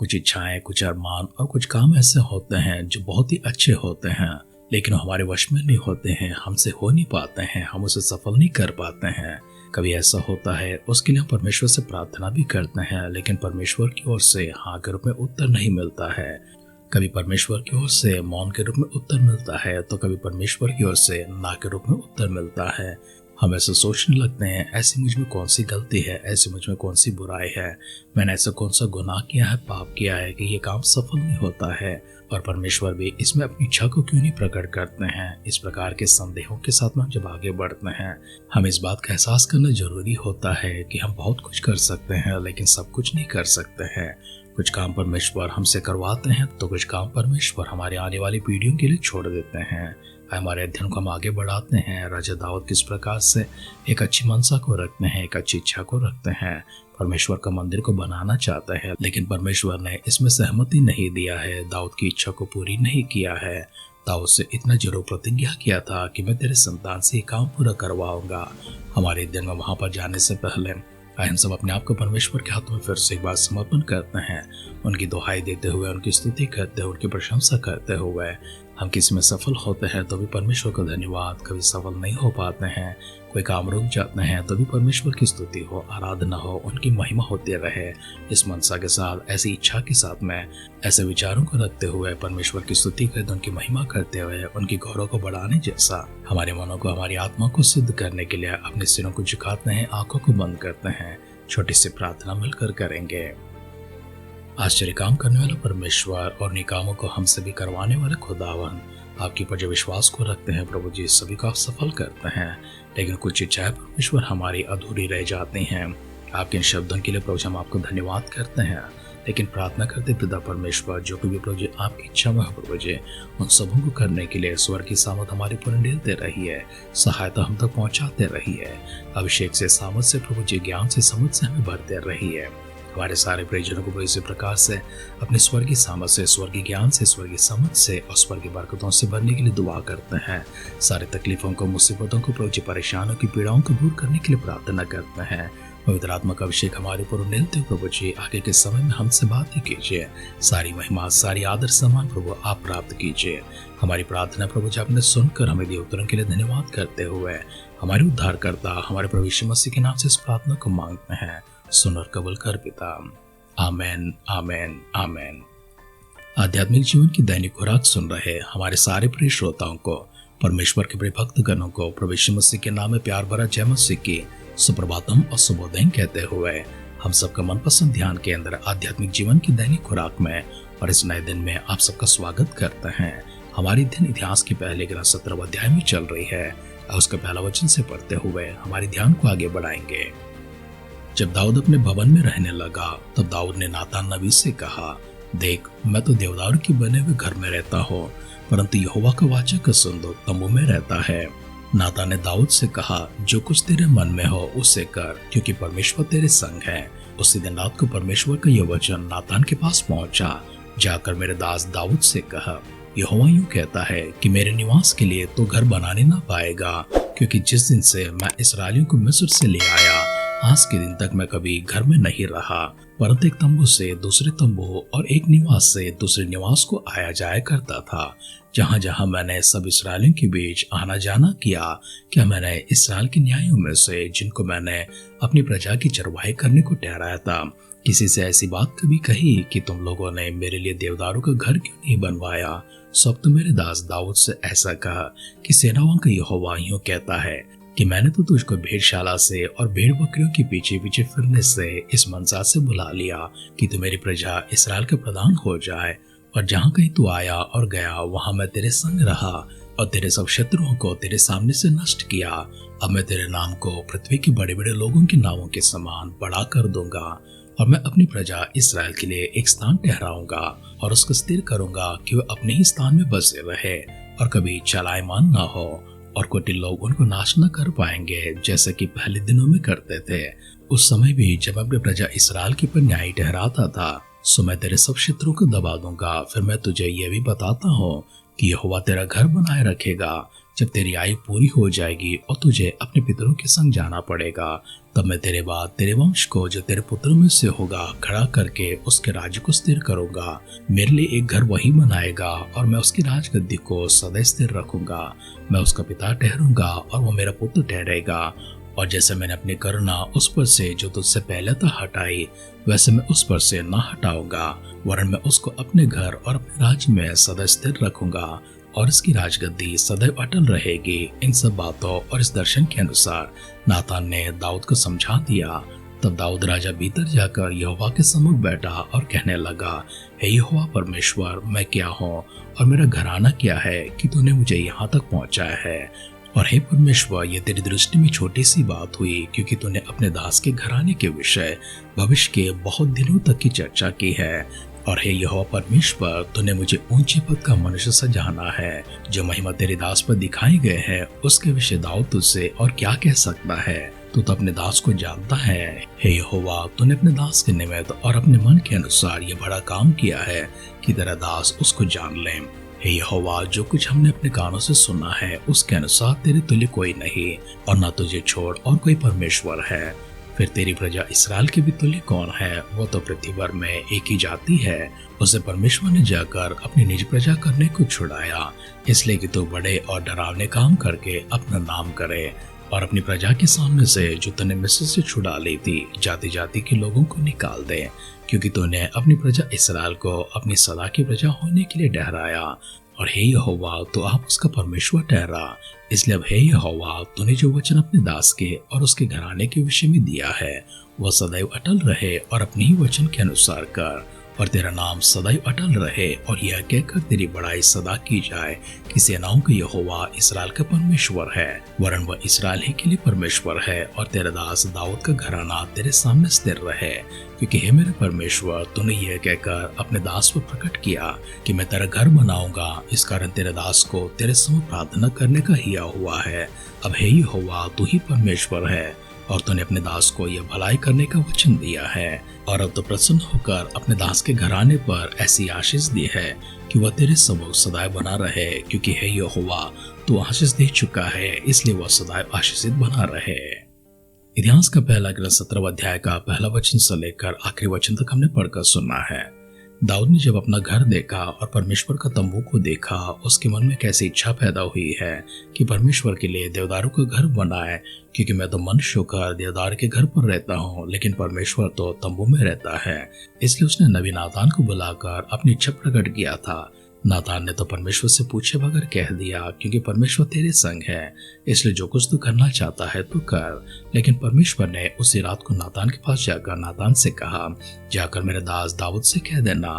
कुछ इच्छाएं, कुछ अरमान और कुछ काम ऐसे होते हैं जो बहुत ही अच्छे होते हैं, लेकिन हमारे वश में नहीं होते हैं, हमसे हो नहीं पाते हैं, हम उसे सफल नहीं कर पाते हैं। कभी ऐसा होता है, उसके लिए हम परमेश्वर से प्रार्थना भी करते हैं, लेकिन परमेश्वर की ओर से हाँ के रूप में उत्तर नहीं मिलता है। कभी परमेश्वर की ओर से मौन के रूप में उत्तर मिलता है, तो कभी परमेश्वर की ओर से ना के रूप में उत्तर मिलता है। हम ऐसे सोचने लगते हैं, ऐसी मुझ में कौन सी गलती है, ऐसी मुझ में कौन सी बुराई है, मैंने ऐसा कौन सा गुनाह किया है, पाप किया है कि ये काम सफल नहीं होता है, और परमेश्वर भी इसमें अपनी इच्छा को क्यों नहीं प्रकट करते हैं। इस प्रकार के संदेहों के साथ में जब आगे बढ़ते हैं, हम इस बात का एहसास करना जरूरी होता है कि हम बहुत कुछ कर सकते हैं, लेकिन सब कुछ नहीं कर सकते हैं। कुछ काम परमेश्वर हमसे करवाते हैं, तो कुछ काम परमेश्वर हमारे आने वाली पीढ़ियों के लिए छोड़ देते हैं। हमारे अध्ययन को हम आगे बढ़ाते हैं। राजा दाऊद किस प्रकार से एक अच्छी मनसा को रखते हैं, एक अच्छी इच्छा को रखते हैं, परमेश्वर का मंदिर को बनाना चाहता है, लेकिन परमेश्वर ने इसमें सहमति नहीं दिया है, दाऊद की इच्छा को पूरी नहीं किया है। दाऊद से इतना जरूर प्रतिज्ञा किया था कि मैं तेरे संतान से ये काम पूरा करवाऊंगा। हमारे दिन में वहां पर जाने से पहले हम सब अपने आप को परमेश्वर के हाथों में फिर से एक बार समर्पण करते हैं, उनकी दुहाई देते हुए, उनकी स्तुति करते हुए, उनकी प्रशंसा करते हुए। हम किसी में सफल होते हैं तो भी परमेश्वर का धन्यवाद, कभी सफल नहीं हो पाते हैं, कोई काम रुक जाते हैं तो भी परमेश्वर की स्तुति हो, आराधना हो, उनकी महिमा होती रहे। इस मनसा के साथ, ऐसी इच्छा के साथ में, ऐसे विचारों को रखते हुए परमेश्वर की स्तुति करते, उनकी महिमा करते हुए, उनकी गौरव को बढ़ाने जैसा हमारे मनों को, हमारी आत्मा को सिद्ध करने के लिए अपने सिरों को झुकाते हैं, आंखों को बंद करते हैं, छोटी सी प्रार्थना मिलकर करेंगे। आश्चर्य काम करने वाला परमेश्वर और निकामों को हमसे भी करवाने वाले खुदावन, आपकी पर जो विश्वास को रखते हैं प्रभु जी, सभी को आप सफल करते हैं, लेकिन कुछ इच्छाएं परमेश्वर हमारी अधूरी रह जाती हैं। आपके इन शब्दों के लिए प्रभु हम आपको धन्यवाद करते हैं, लेकिन प्रार्थना करते पिता परमेश्वर, जो भी प्रभु जी आपकी इच्छा में हो प्रभु जी, उन सबों को करने के लिए स्वर्ग की सामत हमारे ऊपर ढेलते रहिए, सहायता हम तक पहुंचाते रहिए, अभिषेक से, सामत से प्रभु जी, ज्ञान से, समझ से हमें भरते रहिए। हमारे सारे परिजनों को इसी प्रकार से अपने स्वर्गीय सामर्थ से, स्वर्गीय ज्ञान से, स्वर्गीय समझ से और स्वर्गीय बरकतों से भरने के लिए दुआ करते हैं। सारे तकलीफों को, मुसीबतों को, प्रभु जी, परेशानियों की पीड़ाओं को दूर करने के लिए प्रार्थना करते हैं। पवित्र आत्मा का अभिषेक हमारे ऊपर उंडेलते हुए प्रभु जी, आगे के समय में हमसे बात ही कीजिए। सारी महिमा, सारी आदर सम्मान प्रभु आप प्राप्त कीजिए। हमारी प्रार्थना प्रभु जी आपने सुनकर हमें दिए उत्तरों के लिए धन्यवाद करते हुए हमारे उद्धारकर्ता, हमारे प्रभु यीशु मसीह के नाम से इस प्रार्थना को मांगते हैं। सुन और कबूल कर पिता। आमेन, आमेन, आमेन। आध्यात्मिक जीवन की दैनिक खुराक सुन रहे हमारे सारे प्रिय श्रोताओं को, परमेश्वर के प्रिय भक्तगणों को प्रभु यीशु मसीह के नाम में प्यार भरा जय मसीह की सुप्रभातम और शुभोदय कहते हुए हम सबका मनपसंद ध्यान के अंदर आध्यात्मिक जीवन की दैनिक खुराक में और इस नए दिन में आप सबका स्वागत करते हैं। हमारी दिन इतिहास की पहले ग्रंथ 17 अध्याय में चल रही है और उसका पहला वचन से पढ़ते हुए हमारे ध्यान को आगे बढ़ाएंगे। जब दाऊद अपने भवन में रहने लगा, तब दाऊद ने नातान नबी से कहा, देख, मैं तो देवदारू के बने हुए घर में रहता हूँ, परंतु यहोवा का वाचा का संदूक तंबू में रहता है। नातान ने दाऊद से कहा, जो कुछ तेरे मन में हो उसे कर, क्योंकि परमेश्वर तेरे संग है। उसी दिन रात को परमेश्वर का यह वचन नातान के पास पहुंचा, जाकर मेरे दास दाऊद से कहा, यहोवा यूं कहता है कि मेरे निवास के लिए तो घर बनाने ना पाएगा, क्योंकि जिस दिन से मैं इस्राएलियों को मिस्र से ले आया, आज के दिन तक मैं कभी घर में नहीं रहा, परंतु एक तंबू से दूसरे तंबू और एक निवास से दूसरे निवास को आया जाया करता था। जहाँ जहाँ मैंने सब इस्राएलियों के बीच आना जाना किया, क्या मैंने इस्राएल के न्यायों में से, जिनको मैंने अपनी प्रजा की चरवाही करने को ठहराया था, किसी से ऐसी बात कभी कही कि तुम लोगों ने मेरे लिए देवदारों का घर क्यों नहीं बनवाया? सब तो मेरे दास दाऊद से ऐसा कहा कि सेनाओं का यहोवा यूं कहता है कि मैंने तो तुझको भेड़शाला से और भेड़ बकरियों के पीछे पीछे फिरने से इस मनसा से बुला लिया कि तू मेरी प्रजा इस्राएल का प्रधान हो जाए, और जहाँ कहीं तू आया और गया वहां मैं तेरे संग रहा और तेरे सब शत्रुओं को तेरे सामने से नष्ट किया। अब मैं तेरे नाम को पृथ्वी के बड़े बड़े लोगों के नामों के समान बड़ा कर दूंगा, और मैं अपनी प्रजा इस्राएल के लिए एक स्थान ठहराऊंगा और उसको स्थिर करूंगा कि वह अपने ही स्थान में बसे रहे और कभी चलायमान ना हो, और कुटिल लोग उनको नाश न कर पाएंगे जैसे कि पहले दिनों में करते थे। उस समय भी जब अपनी प्रजा इस्राएल के पर न्याय ठहराता था, सो मैं तेरे सब शत्रुओं को दबा दूंगा। फिर मैं तुझे यह भी बताता हूँ कि यहोवा तेरा घर बनाए रखेगा। जब तेरी आयु पूरी हो जाएगी और तुझे अपने पितरों के संग जाना पड़ेगा, तब मैं तेरे बाद तेरे वंश को जो तेरे पुत्रों में से होगा खड़ा करके उसके राज्य को स्थिर करूंगा। मेरे लिए एक घर वही बनाएगा और मैं उसकी राजगद्दी को सदैव स्थिर रखूंगा। मैं उसका पिता ठहरूंगा और वो मेरा पुत्र ठहरेगा। और जैसे मैंने अपनी करुणा उस पर से जो तुझसे पहले था हटाई, वैसे मैं उस पर से न हटाऊंगा, वरन मैं उसको अपने घर और अपने राज्य में सदैव स्थिर रखूंगा और इसकी राजगद्दी सदैव अटल रहेगी। इन सब बातों और इस दर्शन के अनुसार नातान ने दाऊद को समझा दिया। तब दाऊद राजा भीतर जाकर यहोवा के सम्मुख बैठा और कहने लगा, हे यहोवा परमेश्वर, मैं क्या हूँ और मेरा घराना क्या है कि तूने मुझे यहाँ तक पहुँचाया है। और हे परमेश्वर, ये तेरी दृष्टि में छोटी सी बात हुई, क्योंकि तूने अपने दास के घराने के विषय भविष्य के बहुत दिनों तक की चर्चा की है। और हे यहोवा परमेश्वर, तूने मुझे ऊंचे पद का मनुष्य सजाना है। जो महिमा तेरे दास पर दिखाई गए है उसके विषय दाऊद तुझसे और क्या कह सकता है। तू तो अपने दास को जानता है। हे यहोवा, तूने अपने दास के निमित्त और अपने मन के अनुसार ये बड़ा काम किया है कि तेरा दास उसको जान ले। हे यहोवा, जो कुछ हमने अपने कानों से सुना है उसके अनुसार तेरे तुल्य कोई नहीं, और न तुझे छोड़ और कोई परमेश्वर है। फिर तेरी प्रजा इसराइल के भी तुल्य कौन है? वो तो पृथ्वी भर में एक ही जाति है। उसे परमेश्वर ने जाकर अपनी निज प्रजा करने को छुड़ाया, इसलिए कि तू बड़े और डरावने काम करके अपना नाम करे और अपनी प्रजा के सामने से जो तूने मिस्र से छुड़ा ली थी जाति जाति के लोगों को निकाल दे, क्योंकि तूने अपनी प्रजा इसराइल को अपनी सदा की प्रजा होने के लिए ठहराया। और हे यहोवा, तो आप उसका परमेश्वर ठहरा। इसलिए अब हे यहोवा, तूने जो वचन अपने दास के और उसके घराने के विषय में दिया है वह सदैव अटल रहे, और अपने ही वचन के अनुसार कर, और तेरा नाम सदैव अटल रहे। और यह कहकर तेरी बड़ाई सदा की जाए कि सेनाओं का यहोवा इसराइल का परमेश्वर है, वरन वह इसराइल ही के लिए परमेश्वर है। और तेरा दास दाऊद का घराना तेरे सामने स्थिर रहे, क्योंकि हे मेरे परमेश्वर, तूने यह कहकर अपने दास पर प्रकट किया कि मैं तेरा घर बनाऊंगा। इस कारण तेरे दास को तेरे सम्मुख प्रार्थना करने का हिया हुआ है। अब हे यहोवा, तू ही परमेश्वर है, और तूने अपने दास को यह भलाई करने का वचन दिया है। और अब तो प्रसन्न होकर अपने दास के घराने पर ऐसी आशीष दी है कि वह तेरे सम्मुख सदैव बना रहे, क्योंकि हे यहोवा, तू आशीष दे चुका है, इसलिए वह सदैव आशीषित बना रहे। इतिहास का पहला ग्रंथ 17 अध्याय का पहला वचन से लेकर आखिरी वचन तक हमने पढ़कर सुना है। दाऊद ने जब अपना घर देखा और परमेश्वर का तंबू को देखा, उसके मन में कैसी इच्छा पैदा हुई है कि परमेश्वर के लिए देवदारों का घर बनाए, क्योंकि मैं तो मनुष्य होकर देवदार के घर पर रहता हूँ, लेकिन परमेश्वर तो तंबू में रहता है। इसलिए उसने नबी नातान को बुलाकर अपनी इच्छा प्रकट किया था। नातान ने तो परमेश्वर से पूछे बगैर कह दिया, क्योंकि परमेश्वर तेरे संग है, इसलिए जो कुछ तू करना चाहता है तू कर। लेकिन परमेश्वर ने उसी रात को नातान के पास जाकर नातान से कहा, जाकर मेरे दास दाऊद से कह देना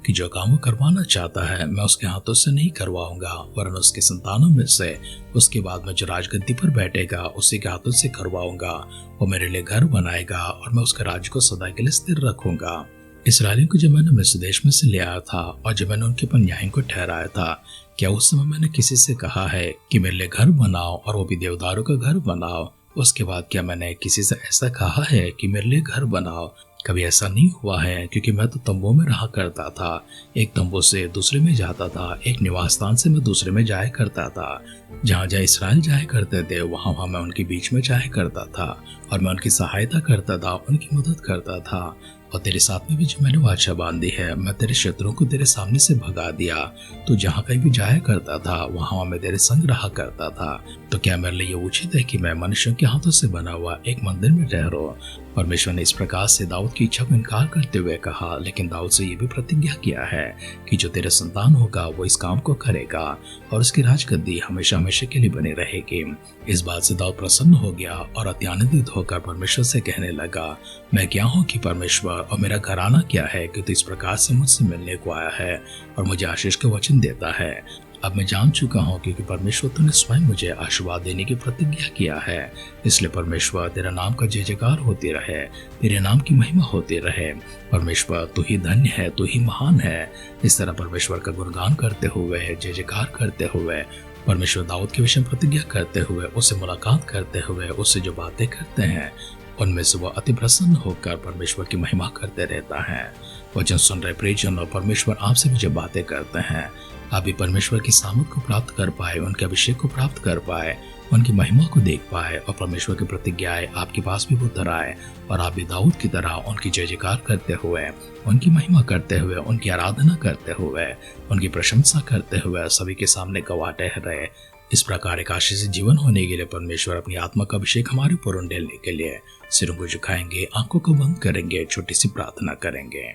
कि जो काम वो करवाना चाहता है मैं उसके हाथों से नहीं करवाऊंगा, वरन उसके संतानों में से उसके बाद में जो राजगद्दी पर बैठेगा उसी के हाथों से करवाऊंगा। वो मेरे लिए घर बनाएगा और मैं उसके राज्य को सदा के लिए स्थिर रखूंगा। इसराइलियों को जब मैंने मिस्र देश में से ले आया था और जब मैंने उनके पर न्याय को ठहराया था, क्या उस समय मैंने किसी से कहा है कि मेरे लिए घर बनाओ और वो भी देवदारों का घर बनाओ? उसके बाद क्या मैंने किसी से ऐसा कहा है कि मेरे लिए घर बनाओ? कभी ऐसा नहीं हुआ है, क्योंकि मैं तो तंबू में रहा करता था। एक तंबू से दूसरे में जाता था, एक निवास स्थान से मैं दूसरे में जाया करता था। जहाँ जहाँ इसराइल जाया करते थे वहाँ वहाँ मैं उनके बीच में जाया करता था, और मैं उनकी सहायता करता था, उनकी मदद करता था। और तेरे साथ में भी जो मैंने वाचा बांधी है, मैं तेरे शत्रुओं को तेरे सामने से भगा दिया। तो जहाँ कहीं भी जाया करता था वहाँ मैं तेरे संग रहा करता था। तो क्या मेरे लिए ये उचित है कि मैं मनुष्यों के हाथों से बना हुआ एक मंदिर में ठहरूं? परमेश्वर ने इस प्रकार से दाऊद की इच्छा को इनकार करते हुए कहा, लेकिन दाऊद से ये भी प्रतिज्ञा किया है कि जो तेरे संतान होगा वो इस काम को करेगा और उसकी राजगद्दी हमेशा हमेशा के लिए बनी रहेगी। इस बात से दाऊद प्रसन्न हो गया और अत्यानंदित होकर परमेश्वर से कहने लगा, मैं क्या हूँ कि परमेश्वर, और मेरा घराना क्या है कि तू इस प्रकार से मुझसे मिलने को आया है और मुझे आशीष का वचन देता है। अब मैं जान चुका हूँ क्योंकि परमेश्वर तूने स्वयं मुझे आशीर्वाद देने की प्रतिज्ञा किया है। इसलिए परमेश्वर, तेरा नाम का जय जयकार होती रहे, तेरे नाम की महिमा होती रहे। परमेश्वर, तू ही धन्य है, तू ही महान है। इस तरह परमेश्वर का गुणगान करते हुए, जय जयकार करते हुए, परमेश्वर दाऊद के विषय प्रतिज्ञा करते हुए, उससे मुलाकात करते हुए, उससे जो बातें करते हैं उनमें से वह अति प्रसन्न होकर परमेश्वर की महिमा करते रहता है। वचन सुन रहे प्रियजन और परमेश्वर आपसे भी जब बातें करते हैं, आप भी परमेश्वर की सामर्थ को प्राप्त कर पाए, उनके अभिषेक को प्राप्त कर पाए, उनकी महिमा को देख पाए और परमेश्वर की प्रतिज्ञाएं आपके पास भी उतर आए और आप भी दाऊद की तरह उनकी जय जयकार करते हुए, उनकी महिमा करते हुए, उनकी आराधना करते हुए, उनकी प्रशंसा करते हुए सभी के सामने गवाह ठहरे। इस प्रकार एक आशीषित जीवन होने के लिए परमेश्वर अपनी आत्मा का अभिषेक हमारे ऊपर उंडेलने के लिए सिरों को झुकाएंगे, आंखों को बंद करेंगे, छोटी सी प्रार्थना करेंगे।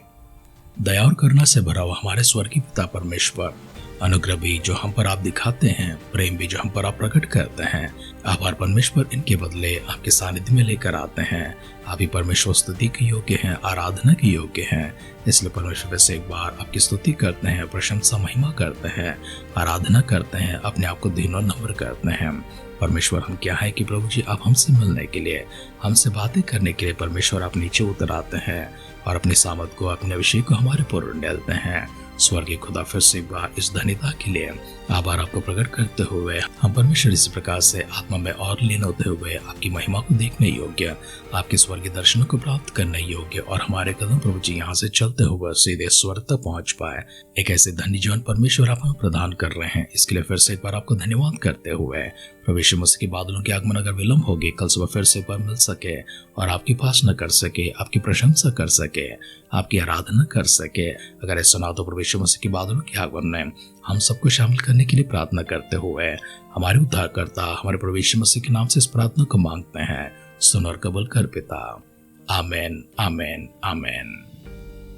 दया और करुणा से भरा हुआ हमारे स्वर्गीय पिता परमेश्वर, अनुग्रह भी जो हम पर आप दिखाते हैं, प्रेम भी जो हम पर आप प्रकट करते हैं, आभार परमेश्वर इनके बदले आपके सानिध्य में लेकर आते हैं। आप ही परमेश्वर स्तुति के योग्य हैं, आराधना के योग्य हैं। इसलिए परमेश्वर से एक बार आपकी स्तुति करते हैं, प्रशंसा महिमा करते हैं, आराधना करते हैं, अपने आप को दीन और नम्र करते हैं। परमेश्वर हम क्या है कि प्रभु जी आप हमसे मिलने के लिए, हमसे बातें करने के लिए परमेश्वर आप नीचे उतर आते हैं और अपनी सामर्थ को, अपने अभिषेक को हमारे ऊपर डालते हैं। स्वर्गीय खुदा फिर से एक बार इस धन्यता के लिए आभार आपको प्रकट करते हुए हम परमेश्वर इस प्रकार से आत्मा में और लीन होते हुए आपकी महिमा को देखने योग्य, आपके स्वर्गीय दर्शनों को प्राप्त करने योग्य और हमारे कदम प्रभु जी यहाँ से चलते हुए सीधे स्वर्ग तक पहुंच पाए। एक ऐसे धन्य जीवन परमेश्वर आप हमें प्रदान कर रहे हैं, इसके लिए फिर से एक बार आपको धन्यवाद करते हुए प्रभु यीशु मसीह के बादलों के आगमन अगर विलंब हो गई, कल सुबह फिर से एक बार मिल सके और आपकी उपासना कर सके, आपकी प्रशंसा कर सके, आपकी आराधना कर सके। अगर ऐसा ना तो प्रभु यीशु मसीह के बादलों के आगमन में हम सबको शामिल करने के लिए प्रार्थना करते हुए हमारे उद्धारकर्ता हमारे प्रभु यीशु मसीह के नाम से इस प्रार्थना को मांगते हैं। सुन और कबूल कर पिता। आमेन, आमेन, आमेन।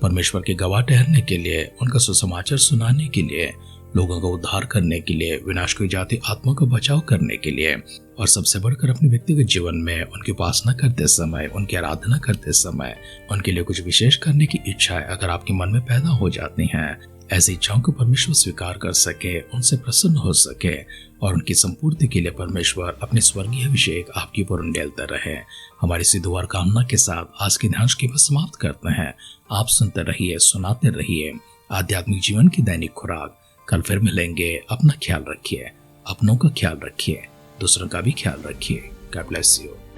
परमेश्वर के गवाह ठहरने के लिए, उनका सुसमाचार सुनाने के लिए, लोगों का उद्धार करने के लिए, विनाश की जाती आत्मा का बचाव करने के लिए और सबसे बढ़कर अपने व्यक्तिगत जीवन में उनकी उपासना करते समय, उनकी आराधना करते समय उनके लिए कुछ विशेष करने की इच्छाएं अगर आपके मन में पैदा हो जाती हैं, ऐसी इच्छाओं को परमेश्वर स्वीकार कर सके, उनसे प्रसन्न हो सके और उनकी संपूर्ति के लिए परमेश्वर अपने स्वर्गीय अभिषेक आपके ऊपर उंडेलता रहे। हमारी सी दुआ और कामना के साथ आज की ध्यान की समाप्त करते हैं। आप सुनते रहिए, सुनाते रहिए आध्यात्मिक जीवन की दैनिक खुराक। कल फिर मिलेंगे। अपना ख्याल रखिए, अपनों का ख्याल रखिए, दूसरों का भी ख्याल रखिए। God bless you.